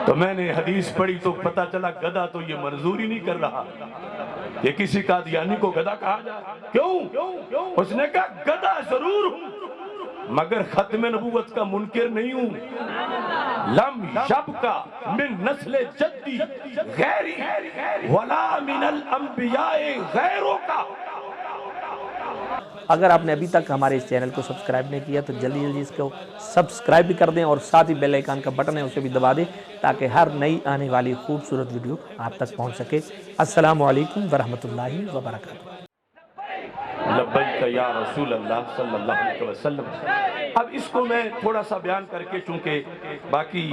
تو میں نے حدیث پڑھی تو پتا چلا گدھا تو یہ منظور ہی نہیں کر رہا کہ کسی قادیانی کو گدھا کہا جائے. کیوں؟ اس نے کہا گدھا ضرور ہوں مگر ختم نبوت کا منکر نہیں ہوں. لم یبقا من نسل جدی غیری ولا من الانبیاء غیروں کا. اگر آپ نے ابھی تک ہمارے اس چینل کو سبسکرائب نہیں کیا تو جلدی جلدی اس کو سبسکرائب بھی کر دیں اور ساتھ ہی بیل آئیکن کا بٹن ہے اسے بھی دبا دیں تاکہ ہر نئی آنے والی خوبصورت ویڈیو آپ تک پہنچ سکے. السلام علیکم ورحمۃ اللہ وبرکاتہ. لبیک یا رسول اللہ صلی اللہ علیہ وسلم. اب اس کو میں تھوڑا سا بیان کر کے چونکہ باقی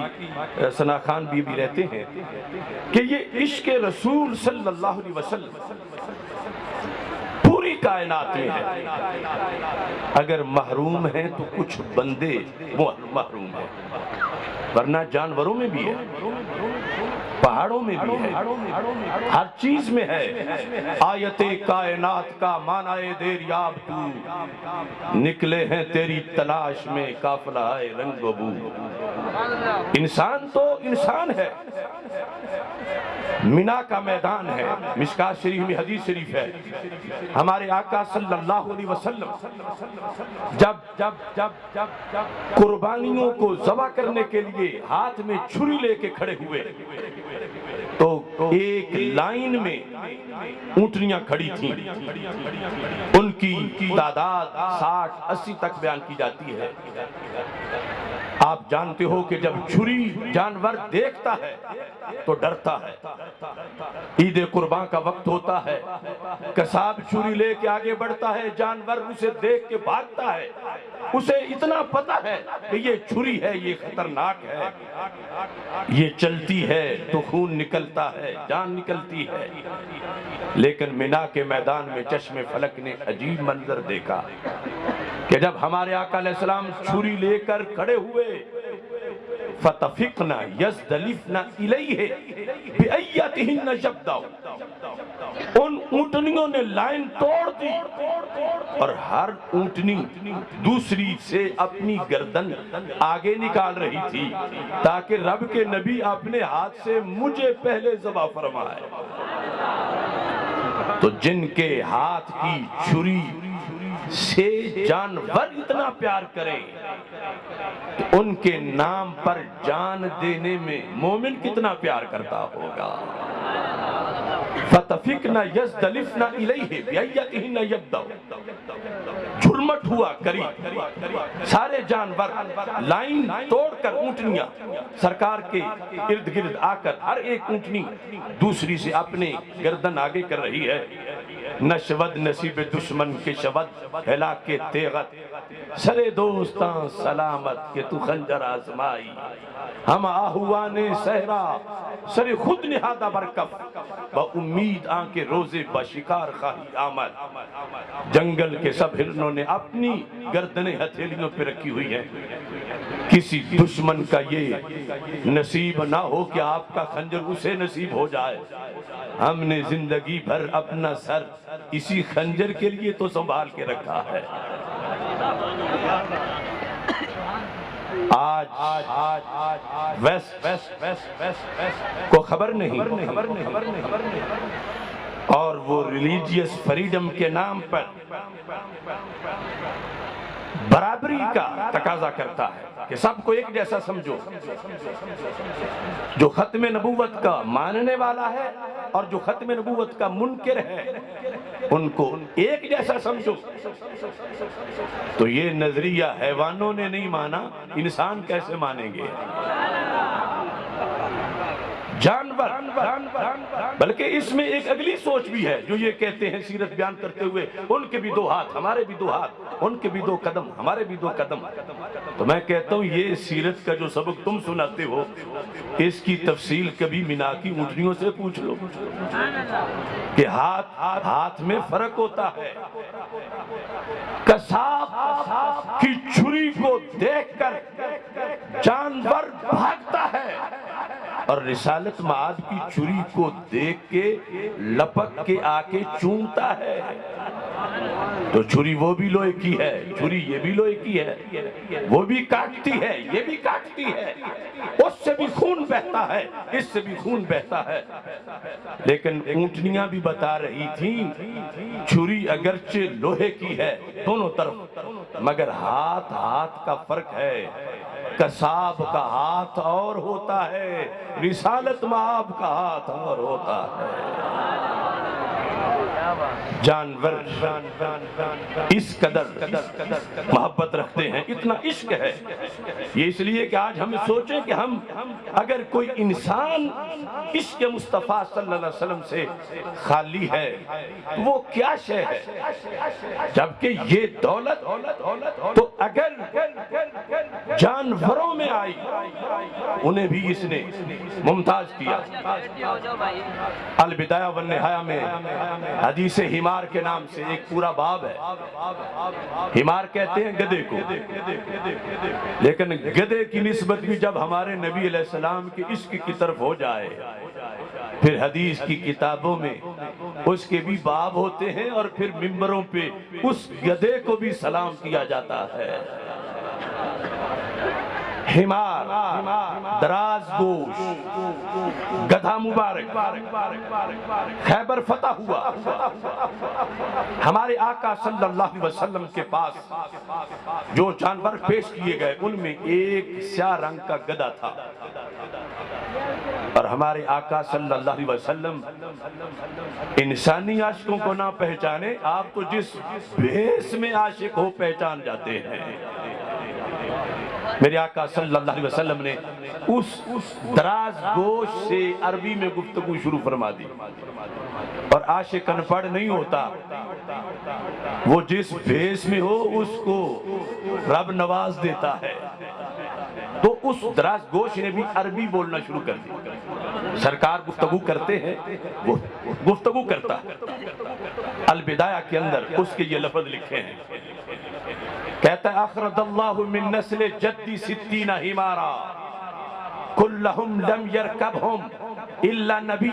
ثنا خان بھی رہتے ہیں کہ یہ عشق رسول صلی اللہ علیہ وسلم پوری کائنات میں ہے. اگر محروم ہیں تو کچھ بندے محروم ہیں ورنہ جانوروں میں بھی ہے, پہاڑوں میں بھی ہے, ہر چیز میں ہے. آیت کائنات کا معنی دریاب تو نکلے ہیں تیری تلاش میں قافلہ ہے رنگ و بو. انسان تو انسان ہے, مینا کا میدان ہے. مشکات شریف میں حدیث شریف ہے ہمارے آقا صلی اللہ علیہ وسلم جب قربانیوں کو ذبح کرنے کے لیے ہاتھ میں چھری لے کے کھڑے ہوئے تو ایک لائن میں اونٹنیاں کھڑی تھیں. ان کی تعداد 60-80 تک بیان کی جاتی ہے. آپ جانتے ہو کہ جب چھری جانور دیکھتا ہے تو ڈرتا ہے. عید قربان کا وقت ہوتا ہے, قصاب چھری لے کے آگے بڑھتا ہے, جانور اسے دیکھ کے بھاگتا ہے. اسے اتنا پتا ہے کہ یہ چھری ہے, یہ خطرناک ہے, یہ چلتی ہے تو خون نکلتا ہے, جان نکلتی ہے. لیکن مینا کے میدان میں چشم فلک نے عجیب منظر دیکھا کہ جب ہمارے آقا علیہ السلام چھری لے کر کھڑے ہوئے فَتَفِقْنَا يَزْدَلِفْنَا إِلَيْهِ بِأَيَّتِهِنَّ جَبْدَوْ. ان اونٹنیوں نے لائن توڑ دی اور ہر اونٹنی دوسری سے اپنی گردن آگے نکال رہی تھی تاکہ رب کے نبی اپنے ہاتھ سے مجھے پہلے ذبح فرمائے. تو جن کے ہاتھ کی چھری سے جانور اتنا پیار کریں تو ان کے نام پر جان دینے میں مومن کتنا پیار کرتا ہوگا. فَتَفِقْنَا يَزْدَلِفْنَا إِلَيْهِ بِأَيَّتِهِنَّ يَبْدَوْ. جھرمٹ ہوا قریب, سارے جانور لائن توڑ کر اونٹنیاں سرکار کے ارد گرد آ کر ہر ایک اونٹنی دوسری سے اپنے گردن آگے کر رہی ہے. نشود نصیب دشمن کے شود ہلاک کے تیغت سرے دوستان سلامت کہ تو خنجر آزمائی. ہم آہوان صحرا سر خود نہادہ برکف با امید آنکہ روزے بشکار خواہی آمد. جنگل کے سب ہرنوں نے اپنی گردنیں ہتھیلیوں پہ رکھی ہوئی ہیں. کسی دشمن کا یہ نصیب نہ ہو کہ آپ کا خنجر اسے نصیب ہو جائے. ہم نے زندگی بھر اپنا سر اسی خنجر کے لیے تو سنبھال کے رکھا ہے. آج ویسٹ کو خبر نہیں اور وہ ریلیجیس فریڈم کے نام پر برابری کا تقاضا کرتا ہے کہ سب کو ایک جیسا سمجھو. جو ختم نبوت کا ماننے والا ہے اور جو ختم نبوت کا منکر ہے ان کو ایک جیسا سمجھو. تو یہ نظریہ حیوانوں نے نہیں مانا, انسان کیسے مانیں گے؟ جانور. بلکہ اس میں ایک اگلی سوچ بھی ہے جو یہ کہتے ہیں سیرت بیان کرتے ہوئے ان کے بھی 2 ہاتھ ہمارے بھی 2 ہاتھ, ان کے بھی 2 قدم ہمارے بھی 2 قدم. تو میں کہتا ہوں یہ سیرت کا جو سبق تم سناتے ہو اس کی تفصیل کبھی مینا کی اونٹنیوں سے پوچھ لو کہ ہاتھ میں فرق ہوتا ہے. قصاب کی چھری کو دیکھ کر جانور بھاگتا ہے اور رسالت معاد کی چھری کو دیکھ کے لپک کے آ کے چومتا ہے. تو چھری وہ بھی لوہے کی ہے، چھری یہ بھی لوہے کی ہے، وہ بھی کاٹتی ہے یہ بھی کاٹتی ہے، اس سے بھی خون بہتا ہے اس سے بھی خون بہتا ہے۔ لیکن اونٹنیاں بھی بتا رہی تھیں چھری اگرچہ لوہے کی ہے دونوں طرف، مگر ہاتھ ہاتھ کا فرق ہے، قصاب کا ہاتھ اور ہوتا ہے، رسالت مآب کا ہاتھ اور ہوتا ہے۔ جانور اس قدر محبت رکھتے ہیں، اتنا عشق ہے، یہ اس لیے کہ آج ہم سوچیں کہ ہم اگر کوئی انسان عشق مصطفیٰ صلی اللہ علیہ وسلم سے خالی ہے تو وہ کیا شے ہے، جبکہ یہ دولت تو اگر جانوروں میں آئی انہیں بھی اس نے ممتاز کیا۔ البدایہ والنہایہ میں حدیث ہمار کے نام سے ایک پورا باب ہے۔ ہمار کہتے ہیں گدھے کو، لیکن گدھے کی نسبت بھی جب ہمارے نبی علیہ السلام کے عشق کی طرف ہو جائے پھر حدیث کی کتابوں میں اس کے بھی باب ہوتے ہیں، اور پھر ممبروں پہ اس گدھے کو بھی سلام کیا جاتا ہے۔ ہمار دراز گوش گدھا مبارک خیبر فتح ہوا، ہمارے آقا صلی اللہ علیہ وسلم کے پاس جو جانور پیش کیے گئے ان میں ایک سیاہ رنگ کا گدھا تھا، اور ہمارے آقا صلی اللہ علیہ وسلم انسانی عاشقوں کو نہ پہچانے، آپ تو جس بھیس میں عاشق ہو پہچان جاتے ہیں۔ میرے آقا صلی اللہ علیہ وسلم نے اس دراز گوش سے عربی میں گفتگو شروع فرما دی، اور عاشق انپڑھ نہیں ہوتا، وہ جس بھیس میں ہو اس کو رب نواز دیتا ہے۔ تو اس دراز گوش نے بھی عربی بولنا شروع کر دی، سرکار گفتگو کرتے ہیں وہ گفتگو کرتا ہے۔ البدایہ کے اندر اس کے یہ لفظ لکھے ہیں، کہتا ہے اخرج اللہ من نسل جدی ستین ہمارا کلہم لم یرکبہم الا نبی،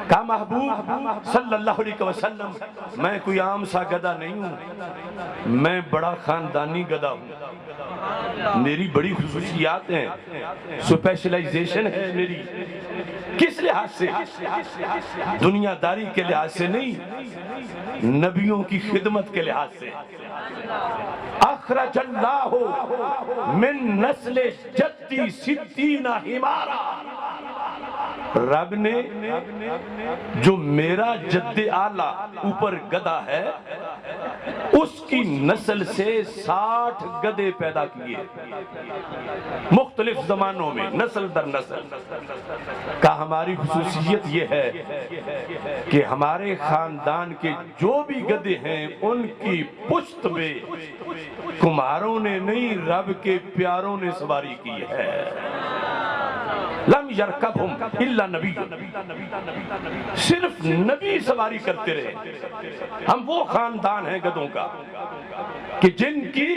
کہا محبوب صلی اللہ علیہ وسلم میں کوئی عام سا گدھا نہیں ہوں، میں بڑا خاندانی گدھا ہوں، میری بڑی خصوصیات ہیں، سپیشلائزیشن ہے میری۔ کس لحاظ سے؟ دنیا داری کے لحاظ سے نہیں، نبیوں کی خدمت کے لحاظ سے۔ اخرج اللہ من نسل جدی ستین ہمارا، رب نے جو میرا جد اعلیٰ اوپر گدھا ہے اس کی نسل سے 60 گدھے پیدا کیے مختلف زمانوں میں، نسل در نسل۔ کا ہماری خصوصیت یہ ہے کہ ہمارے خاندان کے جو بھی گدھے ہیں ان کی پشت پہ کماروں نے نہیں رب کے پیاروں نے سواری کی ہے۔ لم یرکبہم الا نبی، صرف نبی سواری کرتے رہے۔ ہم وہ خاندان ہیں گدھوں کا کہ جن کی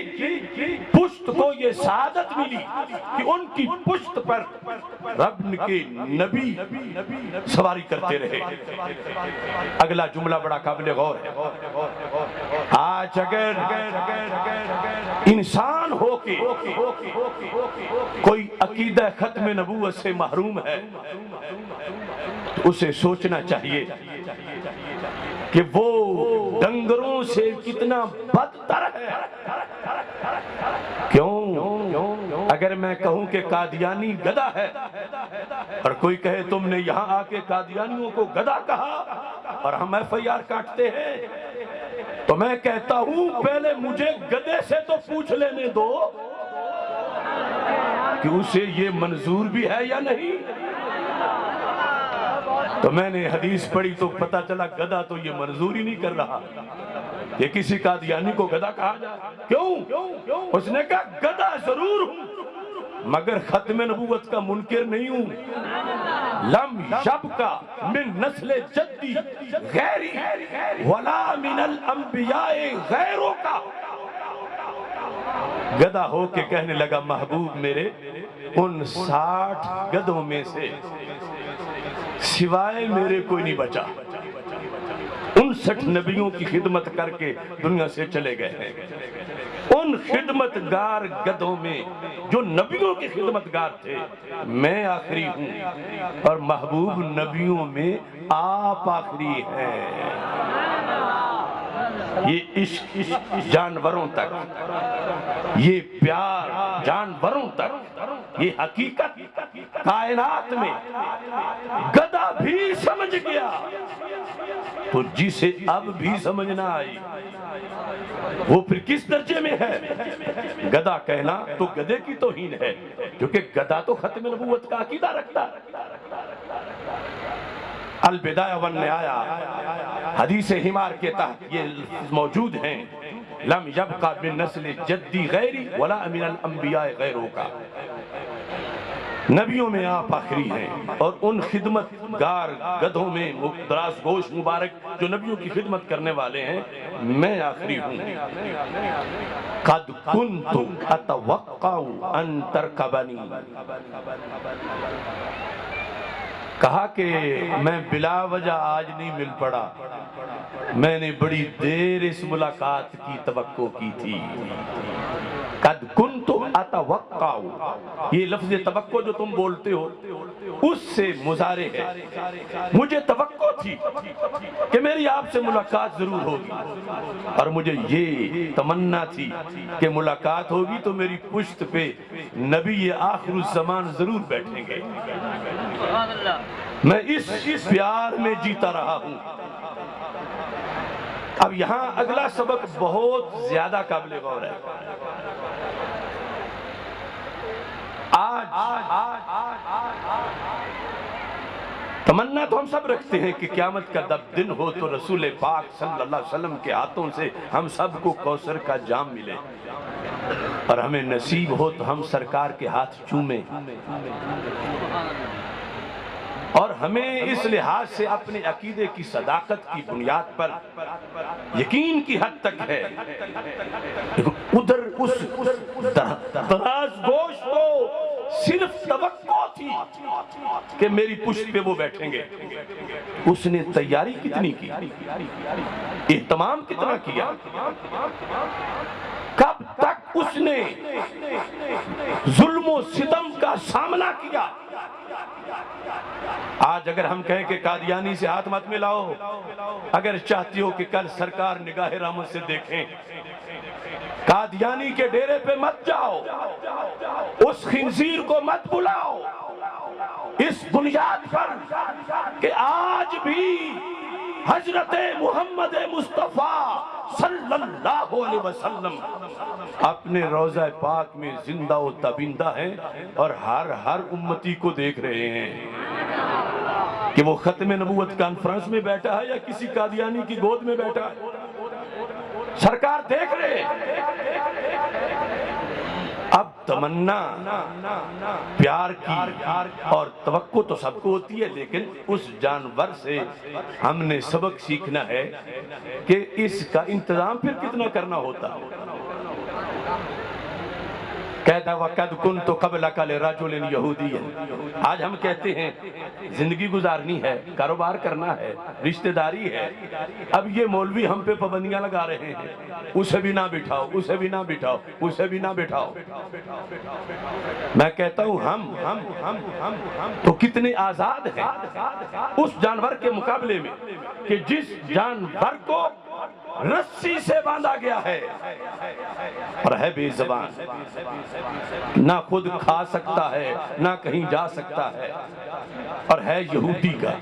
پشت کو یہ سعادت ملی کہ ان کی پشت پر رب کے نبی سواری کرتے رہے۔ اگلا جملہ بڑا قابل غور ہے، آج اگر انسان ہو کے کوئی عقیدہ ختم نبوت سے محروم ہے تو اسے سوچنا چاہیے کہ وہ ڈنگروں سے کتنا بدتر ہے۔ کیوں؟ اگر میں کہوں کہ قادیانی گدھا ہے اور کوئی کہے تم نے یہاں آ کے قادیانیوں کو گدھا کہا اور ہم ایف آئی آر کاٹتے ہیں، تو میں کہتا ہوں پہلے مجھے گدھے سے تو پوچھ لینے دو کہ اسے یہ منظور بھی ہے یا نہیں۔ تو میں نے حدیث پڑھی تو پتہ چلا گدھا تو یہ منظور ہی نہیں کر رہا، یہ کسی قادیانی کو گدھا کہا جائے۔ کیوں؟ اس نے کہا گدھا ضرور ہوں مگر ختم نبوت کا منکر نہیں ہوں۔ لم یبقى من نسل جدی غیری ولا من الانبیاء غیروں کا۔ گدھا ہو کے کہنے لگا محبوب میرے ان 60 گدھوں میں سے سوائے میرے کوئی نہیں بچا۔ 59 نبیوں کی خدمت کر کے دنیا سے چلے گئے ہیں۔ ان خدمت گار گدھوں میں جو نبیوں کے خدمت گار تھے، میں آخری ہوں، اور محبوب نبیوں میں آپ آخری ہیں۔ یہ عشق جانوروں تک، یہ پیار جانوروں تک، یہ حقیقت کائنات میں گدھا بھی سمجھ گیا تو جسے اب بھی سمجھ نہ آئی وہ پھر کس درجے میں ہے؟ گدھا کہنا تو گدھے کی توہین ہے، کیونکہ گدھا تو ختم نبوت کا عقیدہ رکھتا ہے۔ البدایہ والنہایہ حدیث حمار کے تحت یہ لفظ موجود ہیں، لم یبقى من نسل جدی غیری ولا من الانبیاء غیروں کا، نبیوں میں آپ آخری ہیں، اور ان خدمت گار گدھوں میں دراز گوش مبارک جو نبیوں کی خدمت کرنے والے ہیں، میں آخری ہوں۔ قد کنت اتوقع ان ترکبنی، کہا کہ میں بلا وجہ آج نہیں مل پڑا، میں نے بڑی دیر اس ملاقات کی توقع کی تھی۔ قد کنت اتوقع، یہ لفظ توقع جو تم بولتے ہو اس سے مضارع ہے، مجھے توقع تھی کہ میری آپ سے ملاقات ضرور ہوگی، اور مجھے یہ تمنا تھی کہ ملاقات ہوگی تو میری پشت پہ نبی آخر الزمان ضرور بیٹھیں گے۔ میں اس پیار میں جیتا رہا ہوں۔ اب یہاں اگلا سبق بہت زیادہ قابل غور ہے۔ تمنا تو ہم سب رکھتے ہیں کہ قیامت کا جب دن ہو تو رسول پاک صلی اللہ علیہ وسلم کے ہاتھوں سے ہم سب کو کوثر کا جام ملے، اور ہمیں نصیب ہو تو ہم سرکار کے ہاتھ چومیں، اور ہمیں اس لحاظ سے اپنے عقیدے کی صداقت کی بنیاد پر یقین کی حد تک ہے، ادھر اس دراز گوش کو صرف توقع تھی کہ میری پشت پہ وہ بیٹھیں گے، اس نے تیاری کتنی کی، اہتمام کتنا کیا، کب تک اس نے ظلم و ستم کا سامنا کیا۔ آج اگر ہم کہیں کہ قادیانی سے ہاتھ مت ملاؤ، اگر چاہتی ہو کہ کل سرکار نگاہ رحمت سے دیکھیں، قادیانی کے ڈیرے پہ مت جاؤ، اس خنزیر کو مت بلاؤ، اس بنیاد پر کہ آج بھی حضرت محمد مصطفیٰ صلی اللہ علیہ وسلم اپنے روضہ پاک میں زندہ و تابندہ ہیں، اور ہر امتی کو دیکھ رہے ہیں کہ وہ ختم نبوت کانفرنس میں بیٹھا ہے یا کسی قادیانی کی گود میں بیٹھا ہے، سرکار دیکھ رہے ہیں۔ اب تمنا پیار کی اور توقع تو سب کو ہوتی ہے، لیکن اس جانور سے ہم نے سبق سیکھنا ہے کہ اس کا انتظام پھر کتنا کرنا ہوتا ہے۔ کہتا وَقَدْ كُنْتُ قَبْلَكَ لِرَجُلٍ يَهُودِيٍ، آج ہم کہتے ہیں زندگی گزارنی ہے، کاروبار کرنا ہے، رشتہ داری ہے، اب یہ مولوی ہم پہ پابندیاں لگا رہے ہیں، اسے بھی نہ بٹھاؤ، اسے بھی نہ بٹھاؤ، اسے بھی نہ بٹھاؤ۔ میں کہتا ہوں ہم تو کتنے آزاد ہیں اس جانور کے مقابلے میں کہ جس جانور کو رسی سے باندھا گیا ہے اور ہے بے زبان، نہ خود کھا سکتا ہے نہ کہیں جا سکتا ہے، اور ہے یہودی کا۔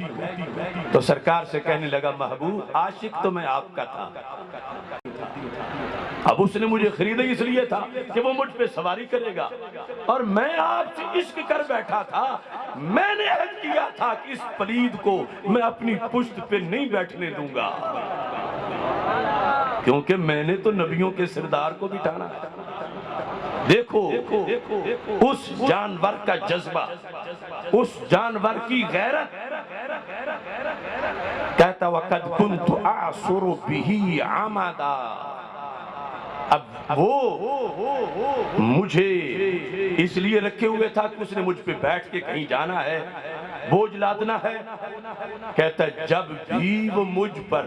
تو سرکار سے کہنے لگا محبوب عاشق تو میں آپ کا تھا، اب اس نے مجھے خریدا اس لیے تھا کہ وہ مجھ پہ سواری کرے گا، اور میں آپ سے عشق کر بیٹھا تھا، میں نے عہد کیا تھا کہ اس پلید کو میں اپنی پشت پہ نہیں بیٹھنے دوں گا، کیونکہ میں نے تو نبیوں کے سردار کو بٹھانا ہے۔ دیکھو اس جانور کا جذبہ، اس جانور کی غیرت۔ کہتا وَقَدْ كُنْتُ أَعْصُرُ بِهِ عَمَدًا، اب وہ مجھے اس لیے رکھے ہوئے تھا کہ اس نے مجھ پہ بیٹھ کے کہیں جانا ہے، بوجھ لادنا ہے۔ کہتا ہے جب بھی وہ مجھ پر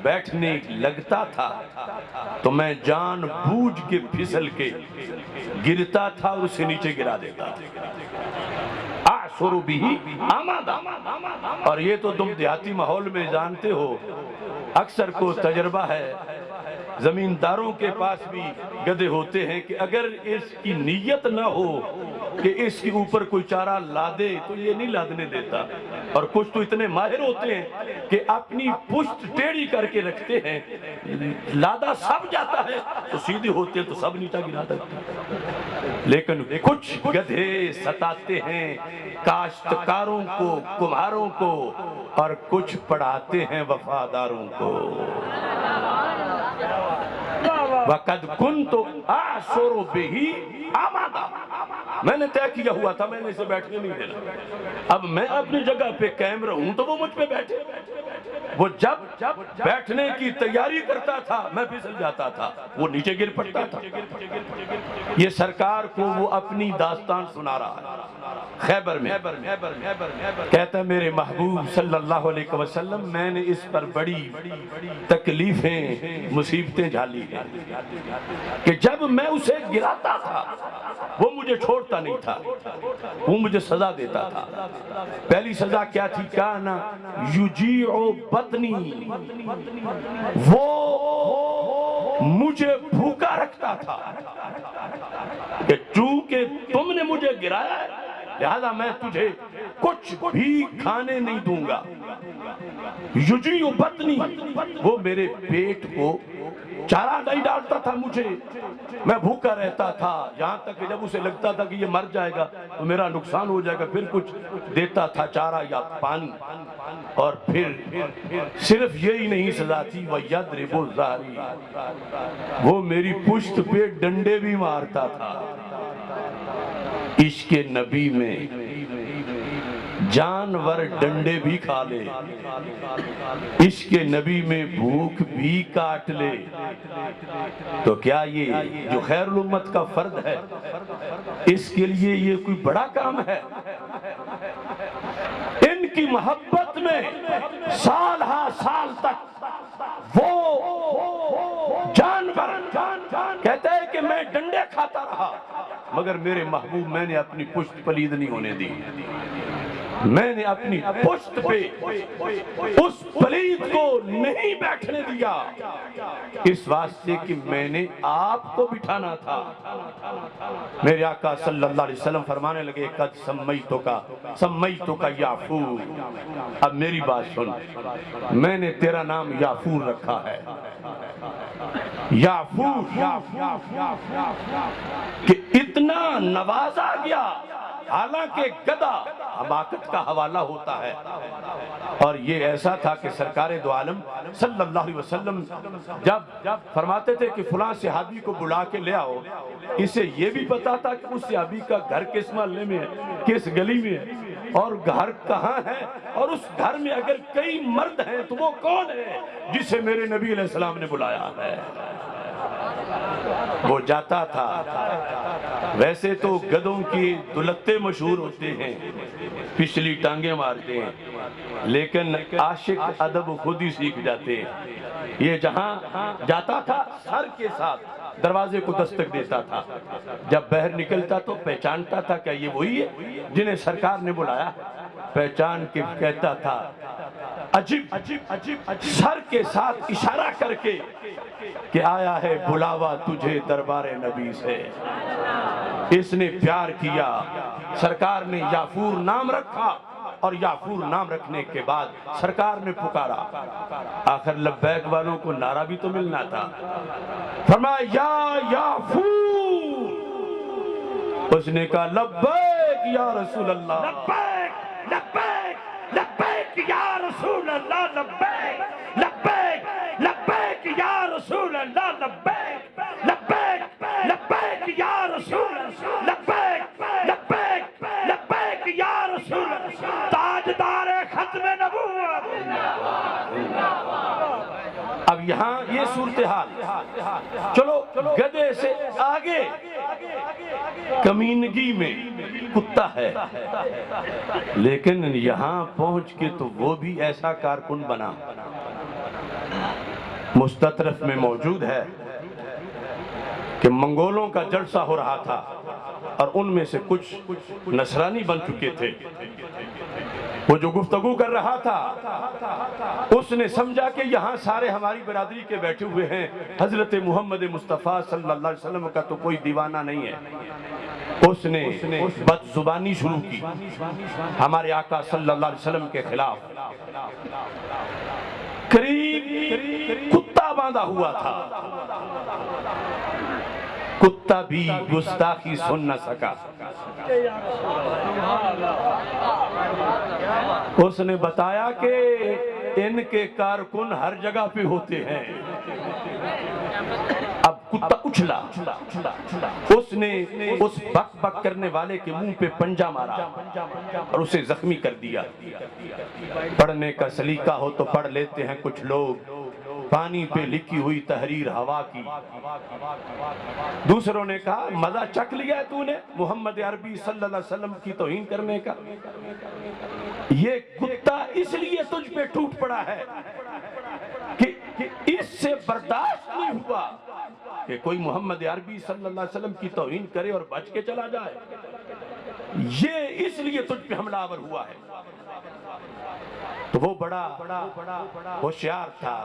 بیٹھنے لگتا تھا تو میں جان بوجھ کے پھسل کے گرتا تھا اور اسے نیچے گرا دیتا تھا۔ اعصر بہ آمادہ۔ اور یہ تو تم دیہاتی ماحول میں جانتے ہو، اکثر کو تجربہ ہے، زمینداروں کے پاس بھی گدھے ہوتے ہیں کہ اگر اس کی نیت نہ ہو کہ اس کے اوپر کوئی چارہ لادے تو یہ نہیں لادنے دیتا، اور کچھ تو اتنے ماہر ہوتے ہیں کہ اپنی پشت ٹیڑھی کر کے رکھتے ہیں، لادا سب جاتا ہے تو سیدھے ہوتے ہیں تو سب نیچا گرا دیتے ہیں۔ لیکن کچھ گدھے ستاتے ہیں کاشتکاروں کو، کمہاروں کو، اور کچھ پڑھاتے ہیں وفاداروں کو۔ وَقَدْ كُنْتُ أَعْصُرُ بِهِ آمَادًا۔ میں نے طے کیا ہوا تھا، میں نے اسے بیٹھنے نہیں دینا، اب میں اپنی جگہ پہ قائم رہوں تو وہ مجھ پہ بیٹھے۔ وہ جب بیٹھنے کی تیاری کرتا تھا میں پھسل جاتا تھا، وہ نیچے گر پڑتا تھا۔ یہ سرکار کو وہ اپنی داستان سنا رہا ہے خیبر میں۔ کہتا ہے میرے محبوب صلی اللہ علیہ وسلم میں نے اس پر بڑی تکلیفیں، مصیبتیں جھالی ہیں کہ جب میں اسے گراتا تھا وہ مجھے چھوڑتا نہیں تھا، وہ مجھے سزا دیتا تھا۔ پہلی سزا کیا تھی؟ کانا یجیع بطنی، وہ مجھے بھوکا رکھتا تھا کہ چونکہ تم نے مجھے گرایا ہے لہذا میں تجھے کچھ بھی کھانے نہیں دوں گا۔ یجیع بطنی، وہ میرے پیٹ کو چارہ نہیں ڈالتا تھا مجھے، میں بھوکا رہتا تھا، یہاں تک کہ جب اسے لگتا تھا کہ یہ مر جائے گا تو میرا نقصان ہو جائے گا، پھر کچھ دیتا تھا چارہ یا پانی۔ اور پھر صرف یہی نہیں سزا تھی، وَيَضْرِبُ الظَّهْرِ، وہ میری پشت پہ ڈنڈے بھی مارتا تھا۔ عشق نبی میں جانور ڈنڈے بھی کھا لے، عشق نبی میں بھوک بھی کاٹ لے، تو کیا یہ جو خیر الامت کا فرد ہے اس کے لیے یہ کوئی بڑا کام ہے؟ ان کی محبت میں سال ہا سال تک وہ جانور کہتا ہے کہ میں ڈنڈے کھاتا رہا مگر میرے محبوب میں نے اپنی پشت پلید نہیں ہونے دی، میں نے اپنی پشت پہ اس پلید کو نہیں بیٹھنے دیا، اس واسطے کہ میں نے آپ کو بٹھانا تھا۔ میرے آقا صلی اللہ علیہ وسلم فرمانے لگے قد سمیتک یافور، اب میری بات سن، میں نے تیرا نام یافور رکھا ہے۔ یافور کہ اتنا نوازا گیا، حالانکہ گدھا حماقت کا حوالہ ہوتا ہے، اور یہ ایسا تھا کہ سرکار دو عالم صلی اللہ علیہ وسلم جب فرماتے تھے کہ فلاں صحابی کو بلا کے لے آؤ، اسے یہ بھی پتا تھا کہ اس صحابی کا گھر کس محلے میں ہے، کس گلی میں ہے، اور گھر کہاں ہے، اور اس گھر میں اگر کئی مرد ہیں تو وہ کون ہے جسے میرے نبی علیہ السلام نے بلایا ہے۔ وہ جاتا تھا، ویسے تو گدھوں کی دلتے مشہور ہوتے ہیں، پچھلی ٹانگیں مارتے ہیں، لیکن عاشق ادب خود ہی سیکھ جاتے ہیں۔ یہ جہاں جاتا تھا سر کے ساتھ دروازے کو دستک دیتا تھا، جب باہر نکلتا تو پہچانتا تھا کہ یہ وہی ہے جنہیں سرکار نے بلایا، پہچان کے کہتا تھا عجیب سر کے ساتھ اشارہ کر کے کہ آیا ہے بلاوا تجھے دربار نبی سے۔ اس نے پیار کیا، سرکار نے یافور نام رکھا، اور یافور نام رکھنے کے بعد سرکار نے پکارا، آخر لبیک والوں کو نعرہ بھی تو ملنا تھا، فرمایا یا یافور، اس نے کہا لبیک یا رسول اللہ، لبیک لبیک لبیک یا رسول اللہ، لبیک لبیک لبیک یا رسول اللہ، لبیک لبیک لبیک یا رسول اللہ، لبیک لبیک لبیک یا رسول اللہ، تاجدار ختم نبوت۔ اب یہاں یہ صورتحال، چلو آگے کمینگی میں کتا ہے، لیکن یہاں پہنچ کے تو وہ بھی ایسا کارکن بنا۔ مستطرف میں موجود ہے کہ منگولوں کا جلسہ ہو رہا تھا اور ان میں سے کچھ نصرانی بن چکے تھے۔ وہ جو گفتگو کر رہا تھا اس نے سمجھا کہ یہاں سارے ہماری برادری کے بیٹھے ہوئے ہیں، حضرت محمد مصطفیٰ صلی اللہ علیہ وسلم کا تو کوئی دیوانہ نہیں ہے۔ اس نے بد زبانی شروع کی ہمارے آقا صلی اللہ علیہ وسلم کے خلاف۔ قریب کتا باندھا ہوا تھا، کتا بھی گستاخی سن نہ سکا۔ اس نے بتایا کہ ان کے کارکن ہر جگہ پہ ہوتے ہیں۔ اب کتا اچھلا، اس نے اس بک بک کرنے والے کے منہ پہ پنجہ مارا اور اسے زخمی کر دیا۔ پڑھنے کا سلیقہ ہو تو پڑھ لیتے ہیں کچھ لوگ، پانی پہ لکھی ہوئی تحریر ہوا کی۔ دوسروں نے کہا مزہ چکھ لیا ہے تو نے محمد عربی صلی اللہ علیہ وسلم کی توہین کرنے کا؟ یہ کتا اس لیے تجھ پہ ٹوٹ پڑا ہے کہ اس سے برداشت نہیں ہوا کہ کوئی محمد عربی صلی اللہ علیہ وسلم کی توہین کرے اور بچ کے چلا جائے۔ یہ اس لیے تجھ پہ حملہ آور ہوا ہے۔ تو وہ بڑا ہوشیار تھا۔